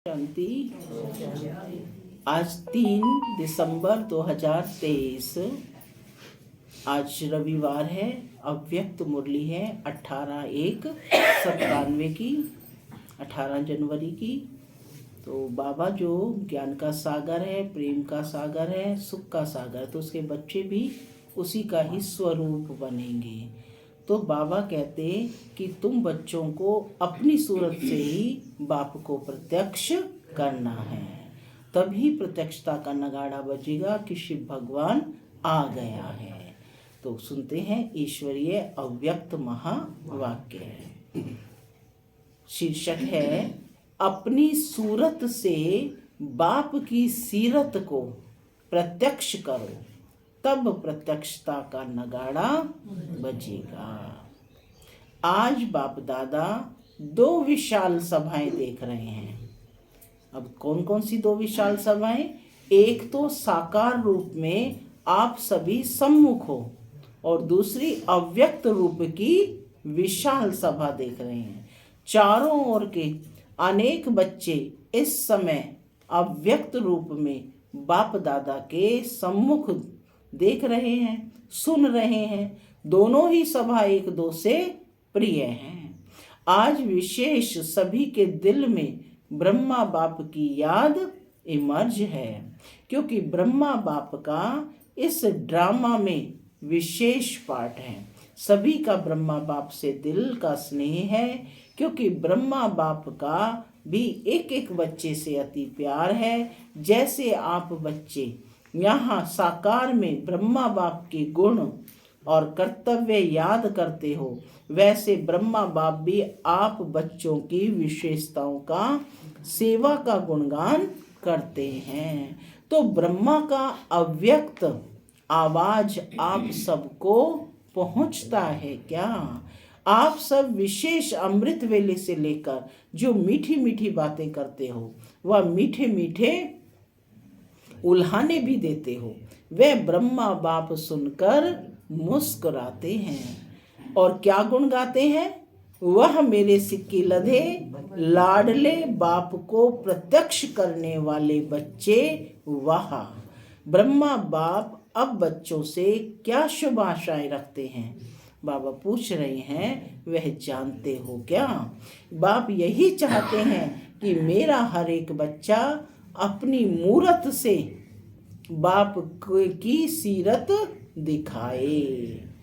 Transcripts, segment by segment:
शांति। आज 3 दिसंबर 2023। आज रविवार है। अव्यक्त मुरली है 18/1/97 की, 18 जनवरी की। तो बाबा जो ज्ञान का सागर है, प्रेम का सागर है, सुख का सागर, तो उसके बच्चे भी उसी का ही स्वरूप बनेंगे। तो बाबा कहते कि तुम बच्चों को अपनी सूरत से ही बाप को प्रत्यक्ष करना है, तभी प्रत्यक्षता का नगाड़ा बजेगा कि शिव भगवान आ गया है। तो सुनते हैं ईश्वरीय अव्यक्त महावाक्य है। शीर्षक है अपनी सूरत से बाप की सीरत को प्रत्यक्ष करो, तब प्रत्यक्षता का नगाड़ा बजेगा। आज बाप दादा 2 विशाल सभाएं देख रहे हैं। अब कौन कौन सी 2 विशाल सभाएं? एक तो साकार रूप में आप सभी सम्मुख हो, और दूसरी अव्यक्त रूप की विशाल सभा देख रहे हैं। चारों ओर के अनेक बच्चे इस समय अव्यक्त रूप में बाप दादा के सम्मुख देख रहे हैं, सुन रहे हैं। दोनों ही सभा एक दो से प्रिय हैं। आज विशेष सभी के दिल में ब्रह्मा बाप की याद इमर्ज है, क्योंकि ब्रह्मा बाप का इस ड्रामा में विशेष पार्ट है। सभी का ब्रह्मा बाप से दिल का स्नेह है, क्योंकि ब्रह्मा बाप का भी एक एक बच्चे से अति प्यार है। जैसे आप बच्चे यहाँ साकार में ब्रह्मा बाप के गुण और कर्तव्य याद करते हो, वैसे ब्रह्मा बाप भी आप बच्चों की विशेषताओं का, सेवा का गुणगान करते हैं। तो ब्रह्मा का अव्यक्त आवाज आप सबको पहुंचता है क्या? आप सब विशेष अमृत वेले से लेकर जो मीठी मीठी बातें करते हो, वह मीठे मीठे उल्हाने भी देते हो, वे ब्रह्मा बाप सुनकर मुस्कुराते हैं। और क्या गुण गाते हैं? वह मेरे सिक्के लधे लाडले बाप को प्रत्यक्ष करने वाले बच्चे। वाह! ब्रह्मा बाप अब बच्चों से क्या शुभ आशाएं रखते हैं? बाबा पूछ रहे हैं, वह जानते हो क्या? बाप यही चाहते हैं कि मेरा हर एक बच्चा अपनी मूरत से बाप की सीरत दिखाए।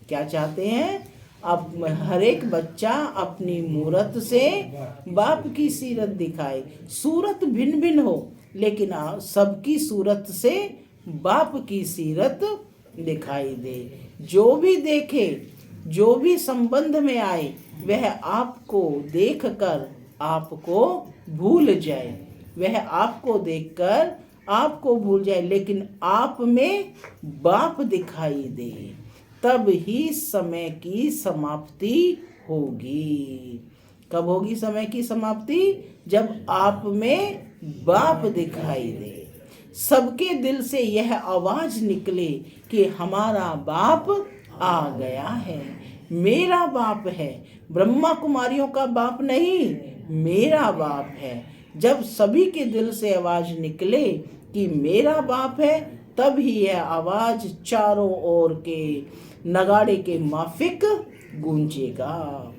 क्या चाहते हैं? अब हर एक बच्चा अपनी मूरत से बाप की सीरत दिखाए। सूरत भिन्न भिन्न हो, लेकिन सबकी सूरत से बाप की सीरत दिखाई दे। जो भी देखे, जो भी संबंध में आए, वह आपको देखकर आपको भूल जाए। वह आपको देखकर आपको भूल जाए, लेकिन आप में बाप दिखाई दे। तब ही समय की समाप्ति होगी। कब होगी समय की समाप्ति? जब आप में बाप दिखाई दे। सबके दिल से यह आवाज निकले कि हमारा बाप आ गया है, मेरा बाप है। ब्रह्मा कुमारियों का बाप नहीं, मेरा बाप है। जब सभी के दिल से आवाज निकले कि मेरा बाप है, तब ही यह आवाज चारों ओर के नगाड़े के माफिक गूंजेगा।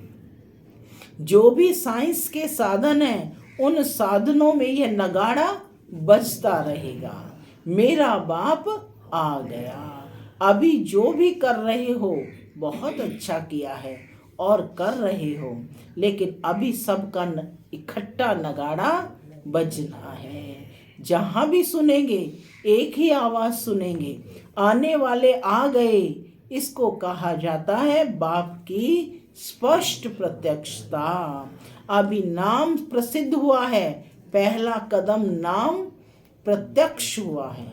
जो भी साइंस के साधन हैं, उन साधनों में यह नगाड़ा बजता रहेगा। मेरा बाप आ गया। अभी जो भी कर रहे हो बहुत अच्छा किया है और कर रहे हो, लेकिन अभी सबका इकट्ठा नगाड़ा बजना है। जहाँ भी सुनेंगे एक ही आवाज सुनेंगे, आने वाले आ गए। इसको कहा जाता है बाप की स्पष्ट प्रत्यक्षता। अभी नाम प्रसिद्ध हुआ है, पहला कदम नाम प्रत्यक्ष हुआ है।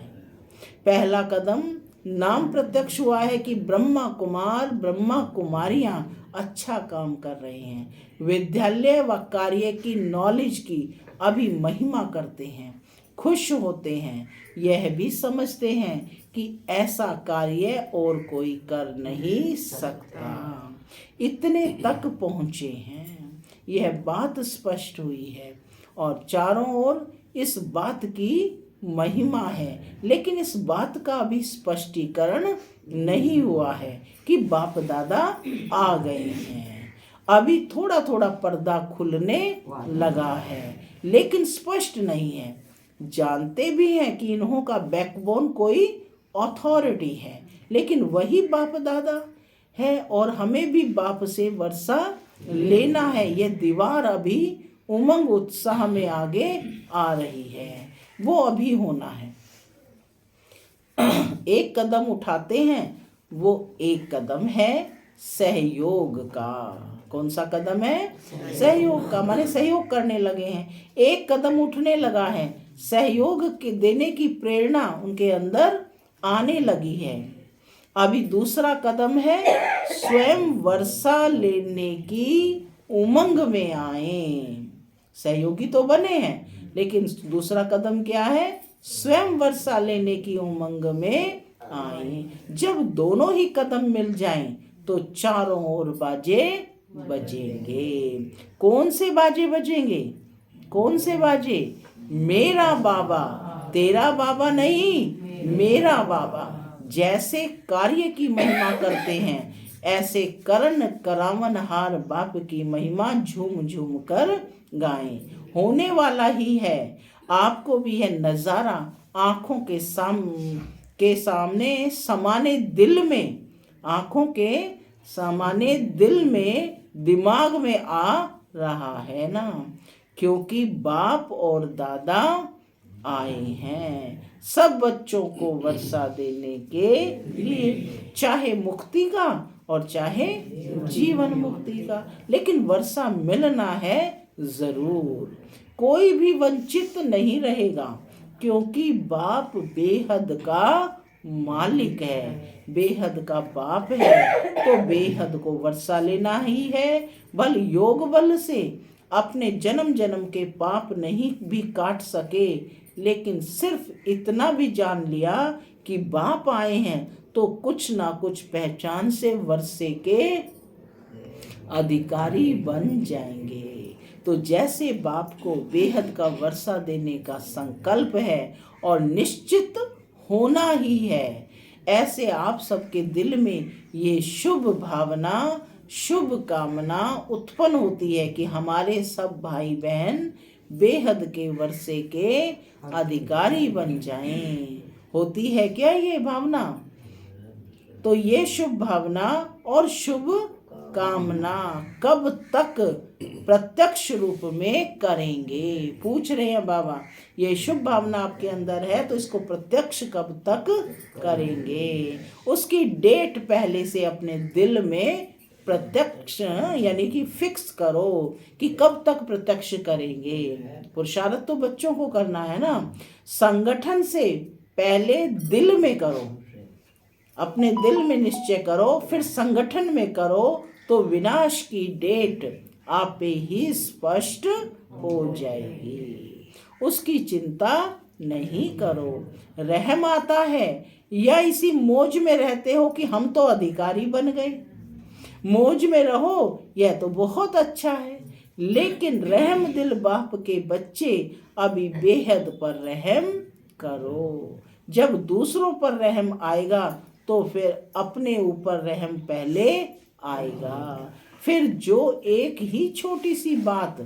पहला कदम नाम प्रत्यक्ष हुआ है कि ब्रह्मा कुमार, ब्रह्मा कुमारियां अच्छा काम कर रहे हैं। विद्यालय व कार्य की नॉलेज की अभी महिमा करते हैं, खुश होते हैं। यह भी समझते हैं कि ऐसा कार्य और कोई कर नहीं सकता। इतने तक पहुँचे हैं, यह बात स्पष्ट हुई है। और चारों ओर इस बात की महिमा है, लेकिन इस बात का अभी स्पष्टीकरण नहीं हुआ है कि बाप दादा आ गए हैं। अभी थोड़ा थोड़ा पर्दा खुलने लगा है, लेकिन स्पष्ट नहीं है। जानते भी हैं कि इन्हों का बैकबोन कोई अथॉरिटी है, लेकिन वही बाप दादा है और हमें भी बाप से वर्षा लेना है। ये दीवार अभी उमंग उत्साह में आगे आ रही है, वो अभी होना है। एक कदम उठाते हैं, वो एक कदम है सहयोग का। कौन सा कदम है? सहयोग का, माने सहयोग करने लगे हैं। एक कदम उठने लगा है, सहयोग के देने की प्रेरणा उनके अंदर आने लगी है। अभी दूसरा कदम है स्वयं वर्षा लेने की उमंग में आए। सहयोगी तो बने हैं, लेकिन दूसरा कदम क्या है? स्वयं वर्षा लेने की उमंग में आए। जब दोनों ही कदम मिल जाएं तो चारों ओर बाजे बजेंगे। कौन से बाजे बजेंगे? कौन से बाजे? मेरा बाबा, तेरा बाबा नहीं, मेरा बाबा। जैसे कार्य की महिमा करते हैं, ऐसे करण करावनहार बाप की महिमा झूम झूम कर गाएं। होने वाला ही है, आपको भी है नजारा आंखों के सामने समाने दिल में, आंखों के समाने दिल में, दिमाग में आ रहा है ना, क्योंकि बाप और दादा आए हैं सब बच्चों को वर्षा देने के लिए, चाहे मुक्ति का और चाहे जीवन मुक्ति का, लेकिन वर्षा मिलना है जरूर। कोई भी वंचित नहीं रहेगा, क्योंकि बाप बेहद का मालिक है, बेहद का बाप है, तो बेहद को वर्षा लेना ही है। बल योग बल से अपने जन्म जन्म के पाप नहीं भी काट सके, लेकिन सिर्फ इतना भी जान लिया कि बाप आए हैं तो कुछ ना कुछ पहचान से वर्षे के अधिकारी बन जाएंगे। तो जैसे बाप को बेहद का वर्षा देने का संकल्प है और निश्चित होना ही है, ऐसे आप सबके दिल में ये शुभ भावना, शुभ कामना उत्पन्न होती है कि हमारे सब भाई बहन बेहद के वर्षे के अधिकारी बन जाएं। होती है क्या ये भावना? तो ये शुभ भावना और शुभ कामना कब तक प्रत्यक्ष रूप में करेंगे? पूछ रहे हैं बाबा। ये शुभ भावना आपके अंदर है तो इसको प्रत्यक्ष कब तक करेंगे? उसकी डेट पहले से अपने दिल में प्रत्यक्ष यानी कि फिक्स करो कि कब तक प्रत्यक्ष करेंगे। पुरुषार्थ तो बच्चों को करना है ना, संगठन से पहले दिल में करो, अपने दिल में निश्चय करो, फिर संगठन में करो, तो विनाश की डेट आप पे ही स्पष्ट हो जाएगी। उसकी चिंता नहीं करो। रहम आता है या इसी मौज में रहते हो कि हम तो अधिकारी बन गए? मौज में रहो, यह तो बहुत अच्छा है, लेकिन रहम दिल बाप के बच्चे अभी बेहद पर रहम करो। जब दूसरों पर रहम आएगा तो फिर अपने ऊपर रहम पहले आएगा। फिर जो एक ही छोटी सी बात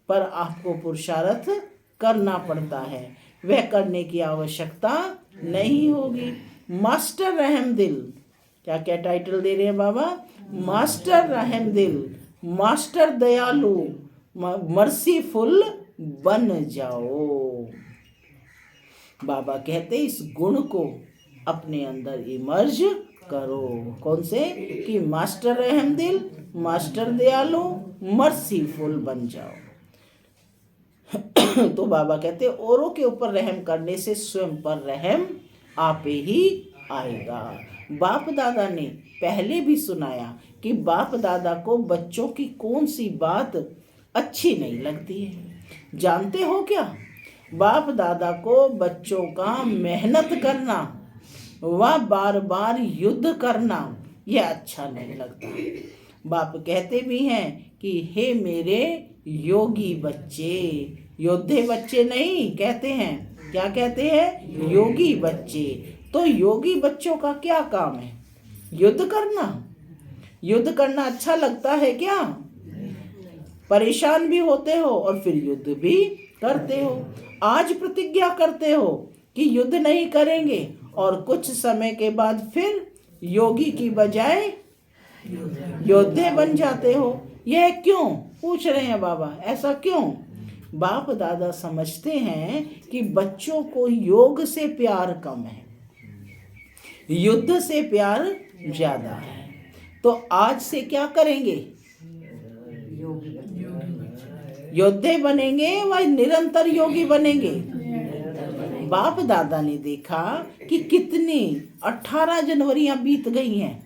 पर आपको पुरुषार्थ करना पड़ता है, वह करने की आवश्यकता नहीं होगी। मास्टर रहम दिल, क्या क्या टाइटल दे रहे हैं बाबा? मास्टर रहम दिल, मास्टर दयालु, मर्सीफुल बन जाओ। बाबा कहते इस गुण को अपने अंदर इमर्ज करो। कौन से? कि मास्टर रहम दिल, मास्टर दयालु, मर्सीफुल बन जाओ। तो बाबा कहते औरों के ऊपर रहम करने से स्वयं पर रहम आपे ही आएगा। बाप दादा ने पहले भी सुनाया कि बाप दादा को बच्चों की कौन सी बात अच्छी नहीं लगती है। जानते हो क्या? बाप दादा को बच्चों का मेहनत करना व बार बार युद्ध करना यह अच्छा नहीं लगता। बाप कहते भी हैं कि हे मेरे योगी बच्चे, योद्धे बच्चे नहीं कहते हैं, क्या कहते हैं? योगी बच्चे। तो योगी बच्चों का क्या काम है? युद्ध करना। युद्ध करना अच्छा लगता है क्या? परेशान भी होते हो और फिर युद्ध भी करते हो। आज प्रतिज्ञा करते हो कि युद्ध नहीं करेंगे और कुछ समय के बाद फिर योगी की बजाय योद्धे बन जाते हो। यह क्यों? पूछ रहे हैं बाबा, ऐसा क्यों? बाप दादा समझते हैं कि बच्चों को योग से प्यार कम है, युद्ध से प्यार ज्यादा है। तो आज से क्या करेंगे? योद्धे बनेंगे व निरंतर योगी बनेंगे। बाप दादा ने देखा कि कितनी 18 जनवरियां बीत गई हैं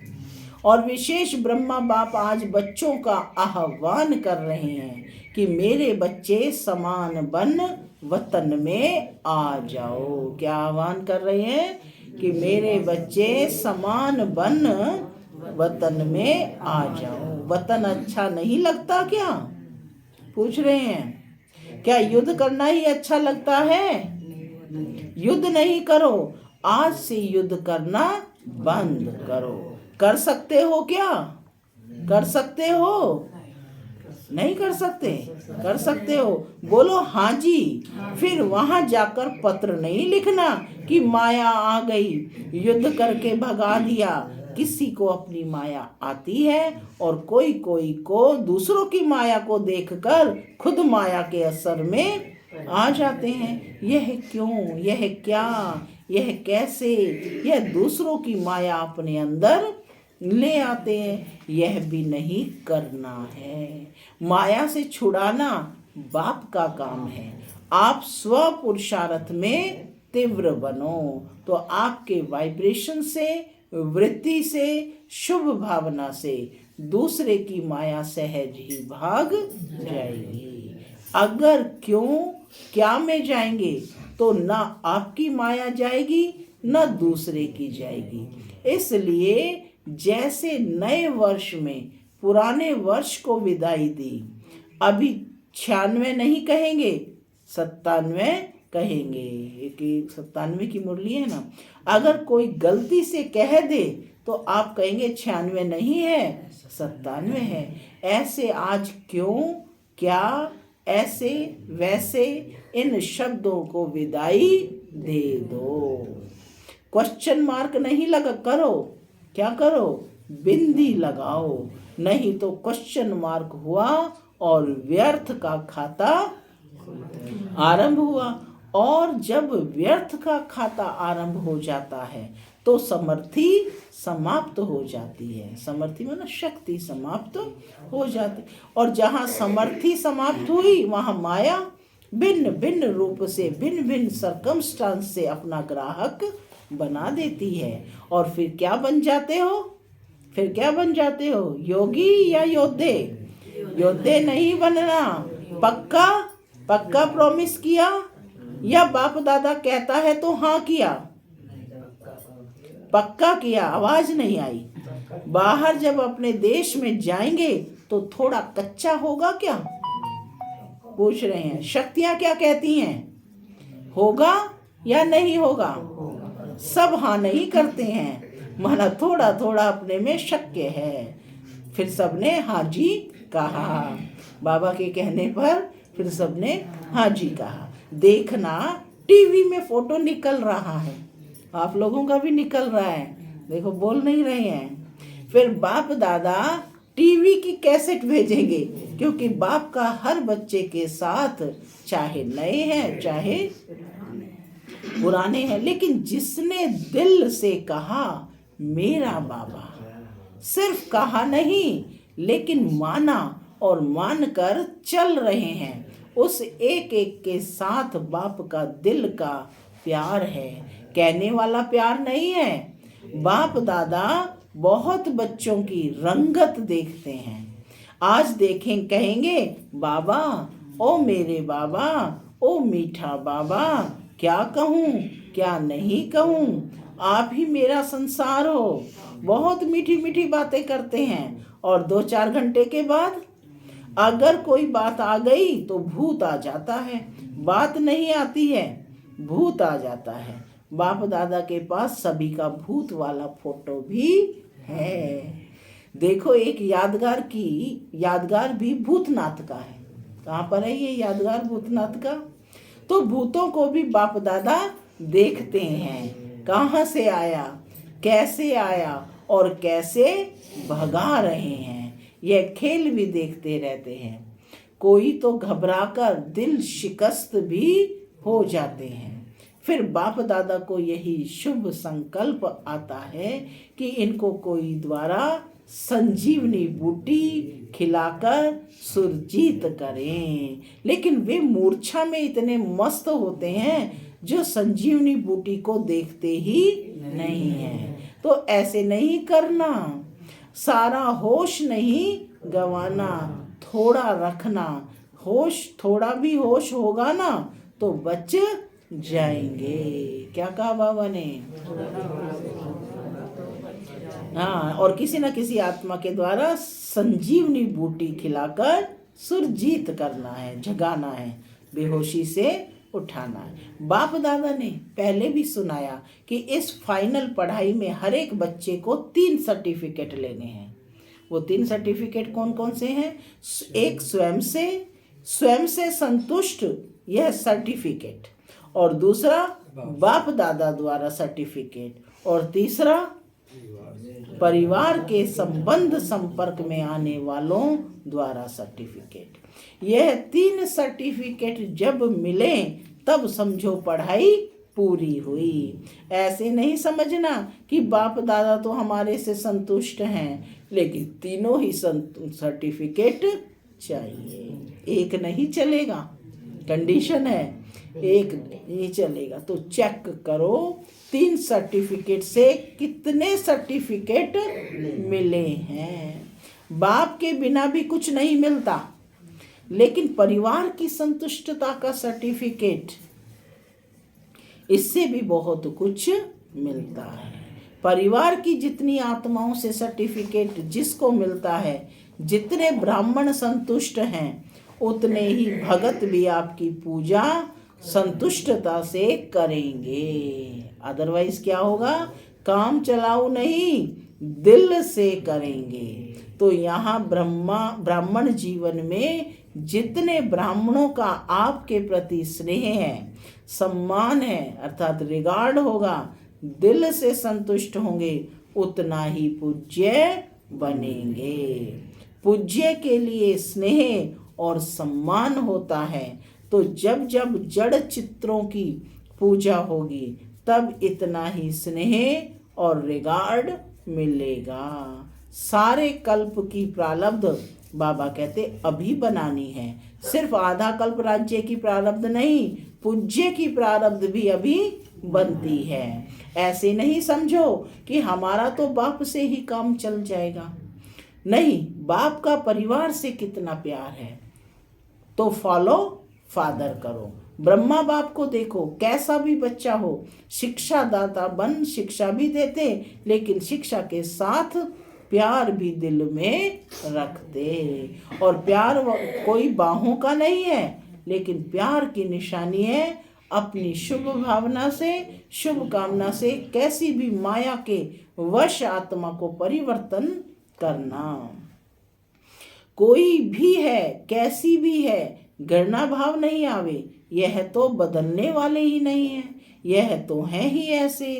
और विशेष ब्रह्मा बाप आज बच्चों का आह्वान कर रहे हैं कि मेरे बच्चे समान बन वतन में आ जाओ। क्या आह्वान कर रहे हैं? कि मेरे बच्चे समान बन वतन में आ जाओ। वतन अच्छा नहीं लगता क्या? पूछ रहे हैं। क्या युद्ध करना ही अच्छा लगता है? युद्ध नहीं करो, आज से युद्ध करना बंद करो। कर सकते हो क्या? कर सकते हो? नहीं कर सकते? कर सकते हो? बोलो हाँ जी। फिर वहां जाकर पत्र नहीं लिखना कि माया आ गई, युद्ध करके भगा दिया। किसी को अपनी माया आती है और कोई कोई को दूसरों की माया को देखकर खुद माया के असर में आ जाते हैं। यह क्यों? यह क्या? यह कैसे? यह दूसरों की माया अपने अंदर ले आते हैं। यह भी नहीं करना है। माया से छुड़ाना बाप का काम है। आप स्व पुरुषार्थ में तीव्र बनो तो आपके वाइब्रेशन से, वृत्ति से, शुभ भावना से दूसरे की माया सहज ही भाग जाएगी। अगर क्यों क्या में जाएंगे तो ना आपकी माया जाएगी ना दूसरे की जाएगी। इसलिए जैसे नए वर्ष में पुराने वर्ष को विदाई दी, अभी 96 नहीं कहेंगे, 97 कहेंगे। एक 97 की मुरली है ना। अगर कोई गलती से कह दे तो आप कहेंगे 96 नहीं है, 97 है। ऐसे आज क्यों, क्या, ऐसे, वैसे इन शब्दों को विदाई दे दो। क्वेश्चन मार्क नहीं लगा करो। क्या करो? बिंदी लगाओ। नहीं तो क्वेश्चन मार्क हुआ और व्यर्थ का खाता आरंभ हुआ। और जब व्यर्थ का खाता आरंभ हो जाता है तो समर्थी समाप्त हो जाती है। समर्थी माना शक्ति समाप्त हो जाती। और जहाँ समर्थी समाप्त हुई वहाँ माया भिन्न भिन्न रूप से, भिन्न भिन्न सर्कमस्टांस से अपना ग्राहक बना देती है। और फिर क्या बन जाते हो? फिर क्या बन जाते हो? योगी या योद्धे? योद्धे नहीं बनना। पक्का? पक्का प्रॉमिस किया या बाप दादा कहता है तो हाँ किया? पक्का किया। आवाज नहीं आई। बाहर जब अपने देश में जाएंगे तो थोड़ा कच्चा होगा क्या? पूछ रहे हैं। शक्तियां क्या कहती हैं? होगा या नहीं होगा? सब हाँ नहीं करते हैं, माना थोड़ा थोड़ा अपने में शक्य है। फिर सबने हाँ जी कहा। बाबा के कहने पर फिर सबने हाँ जी कहा। देखना टीवी में फोटो निकल रहा है, आप लोगों का भी निकल रहा है। देखो बोल नहीं रहे हैं। फिर बाप दादा टीवी की कैसेट भेजेंगे, क्योंकि बाप का हर बच्चे के साथ चाहे नए हैं चाहे पुराने हैं, लेकिन जिसने दिल से कहा मेरा बाबा, सिर्फ कहा नहीं लेकिन माना और मानकर चल रहे हैं, उस एक एक के साथ बाप का दिल का प्यार है, कहने वाला प्यार नहीं है। बाप दादा बहुत बच्चों की रंगत देखते हैं। आज देखें कहेंगे बाबा, ओ मेरे बाबा, ओ मीठा बाबा, क्या कहूँ क्या नहीं कहूँ, आप ही मेरा संसार हो। बहुत मीठी मीठी बातें करते हैं और 2-4 घंटे के बाद अगर कोई बात आ गई तो भूत आ जाता है। बात नहीं आती है, भूत आ जाता है। बाप दादा के पास सभी का भूत वाला फोटो भी है। देखो एक यादगार भी भूतनाथ का है। कहाँ पर है ये यादगार भूतनाथ का? तो भूतों को भी बाप दादा देखते हैं, कहाँ से आया, कैसे आया और कैसे भगा रहे हैं। यह खेल भी देखते रहते हैं। कोई तो घबराकर दिल शिकस्त भी हो जाते हैं। फिर बाप दादा को यही शुभ संकल्प आता है कि इनको कोई द्वारा संजीवनी बूटी खिलाकर सुरजीत करें। लेकिन वे मूर्छा में इतने मस्त होते हैं जो संजीवनी बूटी को देखते ही नहीं है। तो ऐसे नहीं करना, सारा होश नहीं गंवाना, थोड़ा रखना। होश, थोड़ा भी होश होगा ना तो बच जाएंगे। क्या कहा बाबा ने? हाँ, और किसी न किसी आत्मा के द्वारा संजीवनी बूटी खिलाकर सुरजीत करना है, जगाना है, बेहोशी से उठाना है। बाप दादा ने पहले भी सुनाया कि इस फाइनल पढ़ाई में हर एक बच्चे को 3 सर्टिफिकेट लेने हैं। वो 3 सर्टिफिकेट कौन कौन से हैं? एक स्वयं से संतुष्ट यह सर्टिफिकेट, और दूसरा बाप दादा द्वारा सर्टिफिकेट, और तीसरा परिवार के संबंध संपर्क में आने वालों द्वारा सर्टिफिकेट। यह 3 सर्टिफिकेट जब मिले तब समझो पढ़ाई पूरी हुई। ऐसे नहीं समझना कि बाप दादा तो हमारे से संतुष्ट हैं, लेकिन तीनों ही सर्टिफिकेट चाहिए। एक नहीं चलेगा, कंडीशन है, एक नहीं चलेगा। तो चेक करो 3 सर्टिफिकेट से कितने सर्टिफिकेट मिले हैं। बाप के बिना भी कुछ नहीं मिलता, लेकिन परिवार की संतुष्टता का सर्टिफिकेट, इससे भी बहुत कुछ मिलता है। परिवार की जितनी आत्माओं से सर्टिफिकेट जिसको मिलता है, जितने ब्राह्मण संतुष्ट हैं, उतने ही भगत भी आपकी पूजा संतुष्टता से करेंगे। अदरवाइज क्या होगा? काम चलाओ नहीं, दिल से करेंगे। तो यहाँ ब्राह्मण जीवन में जितने ब्राह्मणों का आपके प्रति स्नेह है, सम्मान है, अर्थात रिगार्ड होगा, दिल से संतुष्ट होंगे, उतना ही पूज्य बनेंगे। पूज्य के लिए स्नेह और सम्मान होता है। तो जब जब जड़ चित्रों की पूजा होगी तब इतना ही स्नेह और रिगार्ड मिलेगा। सारे कल्प की प्रारब्ध बाबा कहते अभी बनानी है। सिर्फ आधा कल्प राज्य की प्रारब्ध नहीं, पूज्य की प्रारब्ध भी अभी बनती है। ऐसे नहीं समझो कि हमारा तो बाप से ही काम चल जाएगा। नहीं, बाप का परिवार से कितना प्यार है तो फॉलो फादर करो। ब्रह्मा बाप को देखो, कैसा भी बच्चा हो, शिक्षा दाता बन शिक्षा भी देते, लेकिन शिक्षा के साथ प्यार भी दिल में रखते। और प्यार कोई बाहों का नहीं है, लेकिन प्यार की निशानी है अपनी शुभ भावना से, शुभ कामना से कैसी भी माया के वश आत्मा को परिवर्तन करना। कोई भी है, कैसी भी है, घृणा भाव नहीं आवे। यह तो बदलने वाले ही नहीं है, यह तो है ही ऐसे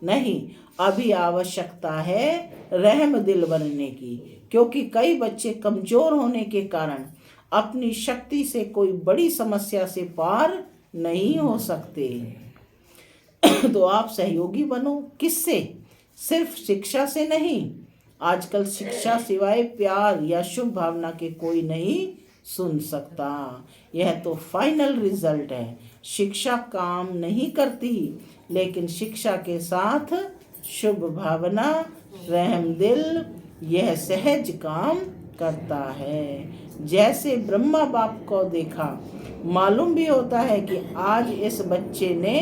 नहीं। अभी आवश्यकता है रहम दिल बनने की, क्योंकि कई बच्चे कमजोर होने के कारण अपनी शक्ति से कोई बड़ी समस्या से पार नहीं हो सकते। तो आप सहयोगी बनो। किससे? सिर्फ शिक्षा से नहीं। आजकल शिक्षा सिवाय प्यार या शुभ भावना के कोई नहीं सुन सकता। यह तो फाइनल रिजल्ट है। शिक्षा काम नहीं करती, लेकिन शिक्षा के साथ शुभ भावना, रहम दिल, यह सहज काम करता है। जैसे ब्रह्मा बाप को देखा, मालूम भी होता है कि आज इस बच्चे ने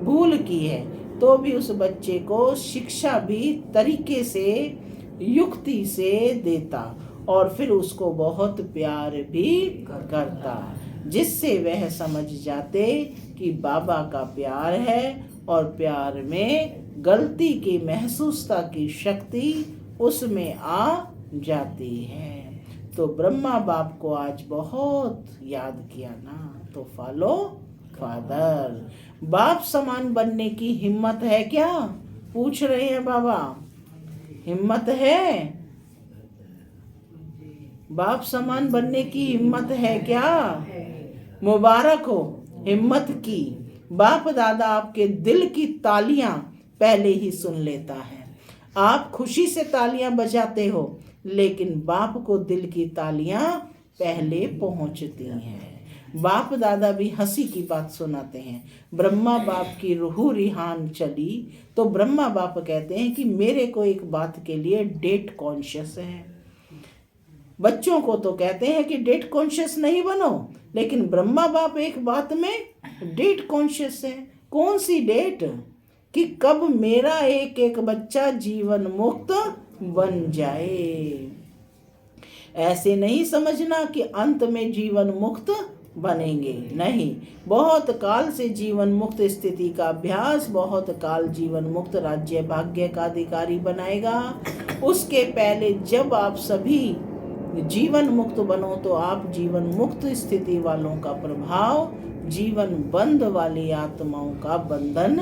भूल की है, तो भी उस बच्चे को शिक्षा भी तरीके से, युक्ति से देता, और फिर उसको बहुत प्यार भी करता। जिससे वह समझ जाते कि बाबा का प्यार है और प्यार में गलती की महसूसता की शक्ति उसमें आ जाती है। तो ब्रह्मा बाप को आज बहुत याद किया ना, तो फॉलो फादर। बाप समान बनने की हिम्मत है क्या? पूछ रहे हैं बाबा, हिम्मत है? बाप समान बनने की हिम्मत है क्या? मुबारक हो हिम्मत की। बाप दादा आपके दिल की तालियां पहले ही सुन लेता है। आप खुशी से तालियां बजाते हो, लेकिन बाप को दिल की तालियां पहले पहुंचती हैं। बाप दादा भी हंसी की बात सुनाते हैं। ब्रह्मा बाप की रूह रिहान चली तो ब्रह्मा बाप कहते हैं कि मेरे को एक बात के लिए डेट कॉन्शियस है। बच्चों को तो कहते हैं कि डेट कॉन्शियस नहीं बनो, लेकिन ब्रह्मा बाप एक बात में डेट कॉन्शियस है। कौन सी डेट? कि कब मेरा एक एक बच्चा जीवन मुक्त बन जाए। ऐसे नहीं समझना कि अंत में जीवन मुक्त बनेंगे, नहीं। बहुत काल से जीवन मुक्त स्थिति का अभ्यास बहुत काल जीवन मुक्त राज्य भाग्य का अधिकारी बनाएगा। उसके पहले जब आप सभी जीवन मुक्त बनो तो आप जीवन मुक्त स्थिति वालों का प्रभाव जीवन बंध वाली आत्माओं का बंधन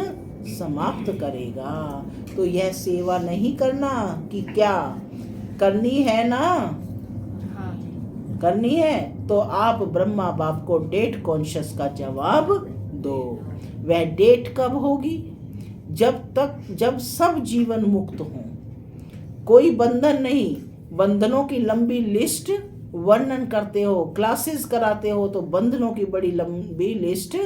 समाप्त करेगा। तो यह सेवा नहीं करना कि क्या करनी है ना? करनी है तो आप ब्रह्मा बाप को डेट कॉन्शियस का जवाब दो। वह डेट कब होगी? जब सब जीवन मुक्त हों, कोई बंधन नहीं। बंधनों की लंबी लिस्ट वर्णन करते हो, क्लासेस कराते हो तो बंधनों की बड़ी लंबी लिस्ट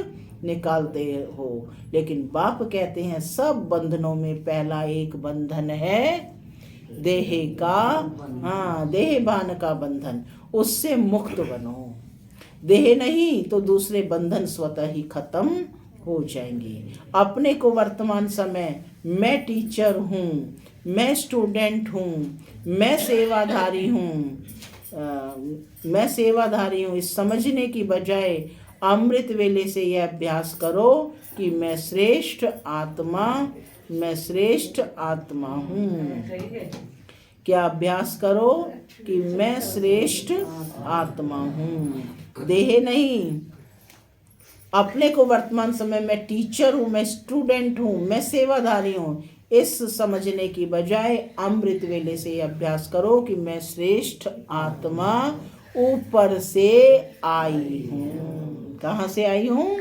निकालते हो, लेकिन बाप कहते हैं सब बंधनों में पहला एक बंधन है देह का, देहभान का बंधन। उससे मुक्त बनो। देह नहीं तो दूसरे बंधन स्वतः ही खत्म हो जाएंगे। अपने को वर्तमान समय मैं टीचर हूँ, मैं स्टूडेंट हूँ, मैं सेवाधारी हूँ, इस समझने की बजाय अमृत वेले से यह अभ्यास करो कि मैं श्रेष्ठ आत्मा हूँ। क्या अभ्यास करो कि मैं श्रेष्ठ आत्मा हूँ, देह नहीं। अपने को वर्तमान समय मैं टीचर हूँ, मैं स्टूडेंट हूँ, मैं सेवाधारी हूँ, इस समझने की बजाय अमृत वेले से अभ्यास करो कि मैं श्रेष्ठ आत्मा ऊपर से आई हूँ। कहाँ से आई हूँ?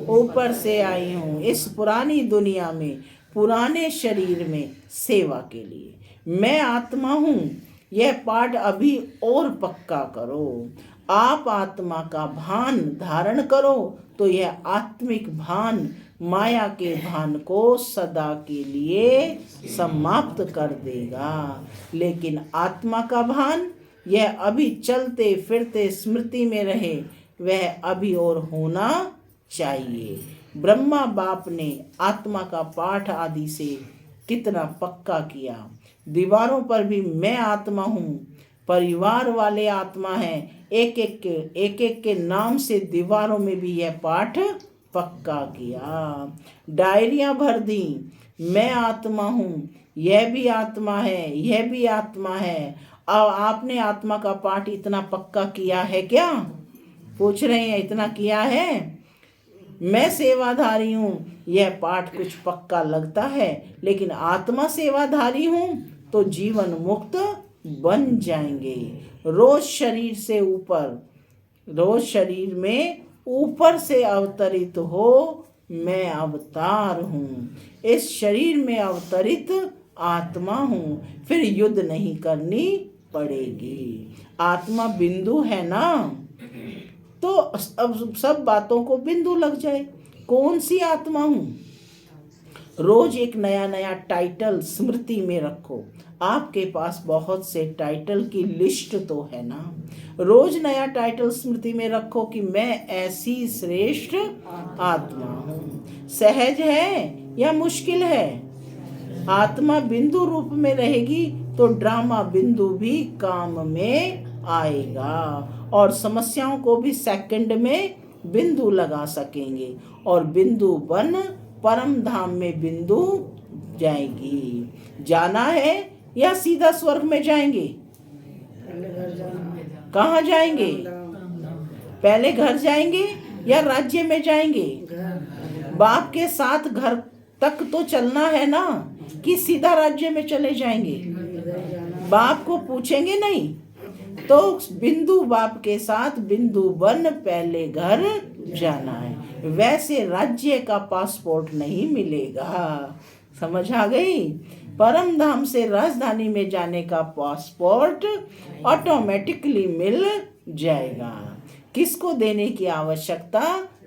ऊपर से आई हूँ। इस पुरानी दुनिया में, पुराने शरीर में सेवा के लिए मैं आत्मा हूँ। यह पाठ अभी और पक्का करो। आप आत्मा का भान धारण करो तो यह आत्मिक भान माया के भान को सदा के लिए समाप्त कर देगा। लेकिन आत्मा का भान यह अभी चलते फिरते स्मृति में रहे, वह अभी और होना चाहिए। ब्रह्मा बाप ने आत्मा का पाठ आदि से कितना पक्का किया। दीवारों पर भी मैं आत्मा हूँ, परिवार वाले आत्मा हैं, एक एक के नाम से दीवारों में भी यह पाठ पक्का किया। डायरियां भर दी, मैं आत्मा हूँ, यह भी आत्मा है, यह भी आत्मा है। अब आपने आत्मा का पाठ इतना पक्का किया है क्या? पूछ रहे हैं, इतना किया है? मैं सेवाधारी हूँ, यह पाठ कुछ पक्का लगता है, लेकिन आत्मा सेवाधारी हूँ तो जीवन मुक्त बन जाएंगे। रोज शरीर में ऊपर से अवतरित हो, मैं अवतार हूँ। इस शरीर में अवतरित आत्मा हूँ, फिर युद्ध नहीं करनी पड़ेगी। आत्मा बिंदु है ना, तो अब सब बातों को बिंदु लग जाए। कौन सी आत्मा हूँ? रोज एक नया नया टाइटल स्मृति में रखो। आपके पास बहुत से टाइटल की लिस्ट तो है ना। रोज नया टाइटल स्मृति में रखो कि मैं ऐसी श्रेष्ठ आत्मा हूँ। सहज है या मुश्किल है? आत्मा बिंदु रूप में रहेगी तो ड्रामा बिंदु भी काम में आएगा और समस्याओं को भी सेकंड में बिंदु लगा सकेंगे और बिंदु बन परम धाम में बिंदु जाएगी। जाना है या सीधा स्वर्ग में जाएंगे? कहाँ जाएंगे? पहले घर जाएंगे या राज्य में जाएंगे? बाप के साथ घर तक तो चलना है ना, कि सीधा राज्य में चले जाएंगे? बाप को पूछेंगे नहीं, तो बिंदु बाप के साथ बिंदु बन पहले घर जाना है। वैसे राज्य का पासपोर्ट नहीं मिलेगा। समझ आ गई? परम धाम से राजधानी में जाने का पासपोर्ट ऑटोमेटिकली मिल जाएगा। किसको देने की आवश्यकता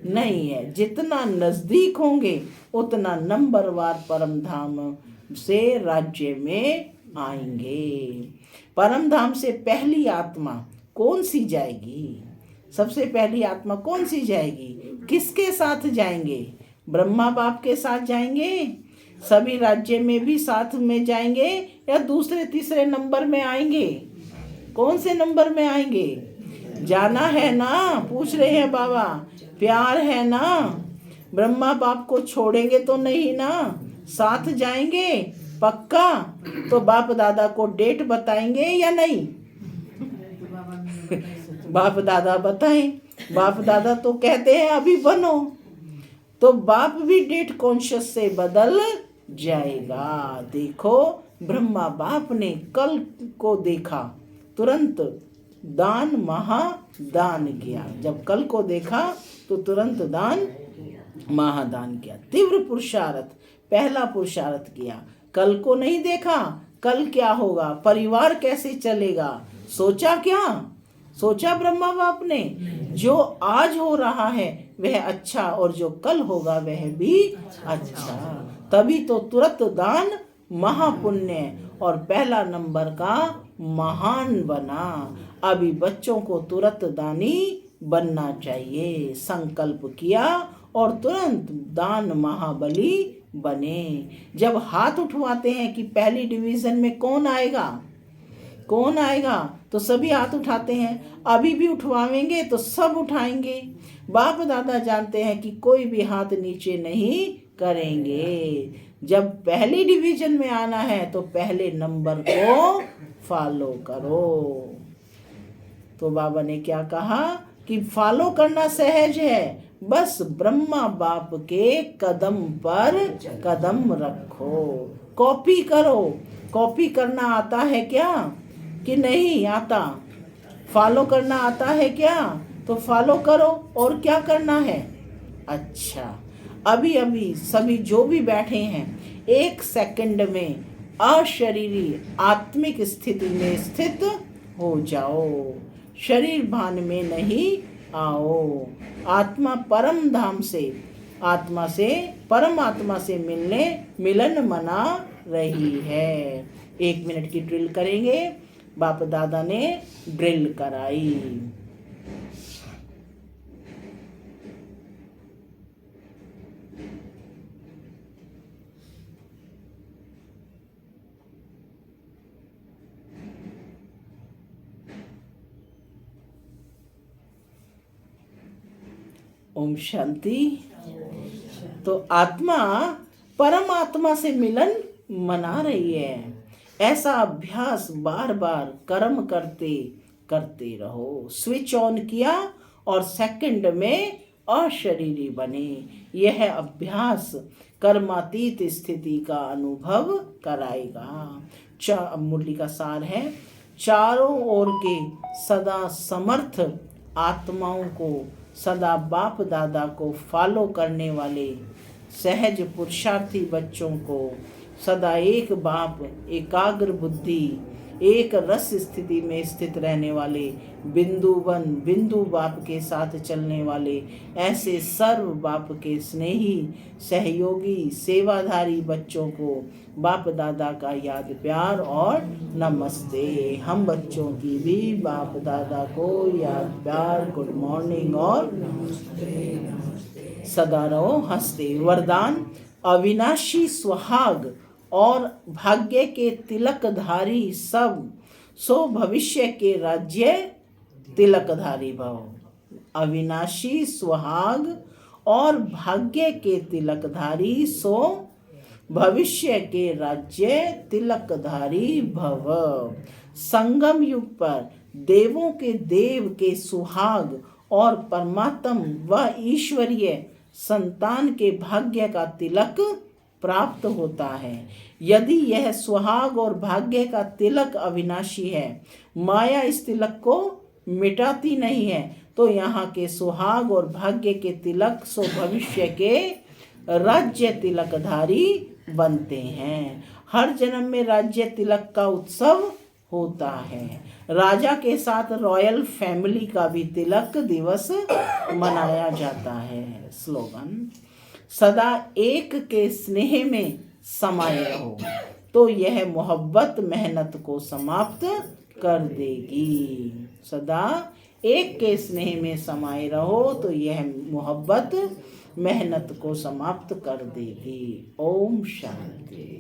नहीं है। जितना नजदीक होंगे उतना नंबरवार परम धाम से राज्य में आएंगे। परम धाम से पहली आत्मा कौन सी जाएगी? सबसे पहली आत्मा कौन सी जाएगी? किसके साथ जाएंगे? ब्रह्मा बाप के साथ जाएंगे? सभी राज्य में भी साथ में जाएंगे या दूसरे तीसरे नंबर में आएंगे? कौन से नंबर में आएंगे? जाना है ना, पूछ रहे हैं बाबा। प्यार है ना? ब्रह्मा बाप को छोड़ेंगे तो नहीं ना, साथ जाएंगे पक्का? तो बाप दादा को डेट बताएंगे या नहीं? बाप दादा बताएं। बाप दादा तो कहते हैं अभी बनो, तो बाप भी डेट कॉन्शियस से बदल जाएगा। देखो, ब्रह्मा बाप ने कल को देखा, तुरंत दान महादान किया। जब कल को देखा तो तुरंत दान महादान किया। तीव्र पुरुषार्थ, पहला पुरुषार्थ किया। कल को नहीं देखा, कल क्या होगा, परिवार कैसे चलेगा, सोचा क्या? सोचा ब्रह्मा बाप ने? जो आज हो रहा है वह अच्छा, और जो कल होगा वह भी अच्छा। तभी तो तुरंत दान महापुण्य और पहला नंबर का महान बना। अभी बच्चों को तुरंत दानी बनना चाहिए। संकल्प किया और तुरंत दान महाबली बने। जब हाथ उठवाते हैं कि पहली डिवीजन में कौन आएगा, कौन आएगा, तो सभी हाथ उठाते हैं। अभी भी उठवाएंगे तो सब उठाएंगे। बाप दादा जानते हैं कि कोई भी हाथ नीचे नहीं करेंगे। जब पहली डिवीजन में आना है तो पहले नंबर को फॉलो करो। तो बाबा ने क्या कहा कि फॉलो करना सहज है, बस ब्रह्मा बाप के कदम पर कदम रखो। कॉपी करो। कॉपी करना आता है क्या कि नहीं आता? फॉलो करना आता है क्या? तो फॉलो करो। और क्या करना है? अच्छा, अभी अभी सभी जो भी बैठे हैं 1 सेकंड में अशरीरी आत्मिक स्थिति में स्थित हो जाओ। शरीर भान में नहीं आओ। आत्मा परम धाम से, आत्मा से परमात्मा से मिलन मना रही है। 1 मिनट की ड्रिल करेंगे। बाप दादा ने ड्रिल कराई। ओम शांति। तो आत्मा परमात्मा से मिलन मना रही है। ऐसा अभ्यास बार बार कर्म करते करते रहो। स्विच ऑन किया और सेकंड में अशरीरी बने। यह अभ्यास कर्मातीत स्थिति का अनुभव कराएगा। मुरली का सार है, चारों ओर के सदा समर्थ आत्माओं को, सदा बाप दादा को फॉलो करने वाले सहज पुरुषार्थी बच्चों को, सदा एक बाप, एकाग्र बुद्धि, एक रस स्थिति में स्थित रहने वाले, बिंदुवन बिंदु बाप के साथ चलने वाले, ऐसे सर्व बाप के स्नेही सहयोगी सेवाधारी बच्चों को बाप दादा का याद प्यार और नमस्ते। हम बच्चों की भी बाप दादा को याद प्यार, गुड मॉर्निंग और सदा रहो हंसते। वरदान, अविनाशी सुहाग और भाग्य के तिलकधारी सब, सो भविष्य के राज्य तिलकधारी भव। अविनाशी सुहाग और भाग्य के तिलकधारी सो भविष्य के राज्य तिलकधारी भव। संगम युग पर देवों के देव के सुहाग और परमात्म व ईश्वरीय संतान के भाग्य का तिलक प्राप्त होता है। यदि यह सुहाग और भाग्य का तिलक अविनाशी है, माया इस तिलक को मिटाती नहीं है, तो यहाँ के सुहाग और भाग्य के तिलक सो भविष्य के राज्य तिलकधारी बनते हैं। हर जन्म में राज्य तिलक का उत्सव होता है। राजा के साथ रॉयल फैमिली का भी तिलक दिवस मनाया जाता है। स्लोगन, सदा एक के स्नेह में समाये रहो तो यह मोहब्बत मेहनत को समाप्त कर देगी। सदा एक के स्नेह में समाये रहो तो यह मोहब्बत मेहनत को समाप्त कर देगी। ओम शांति।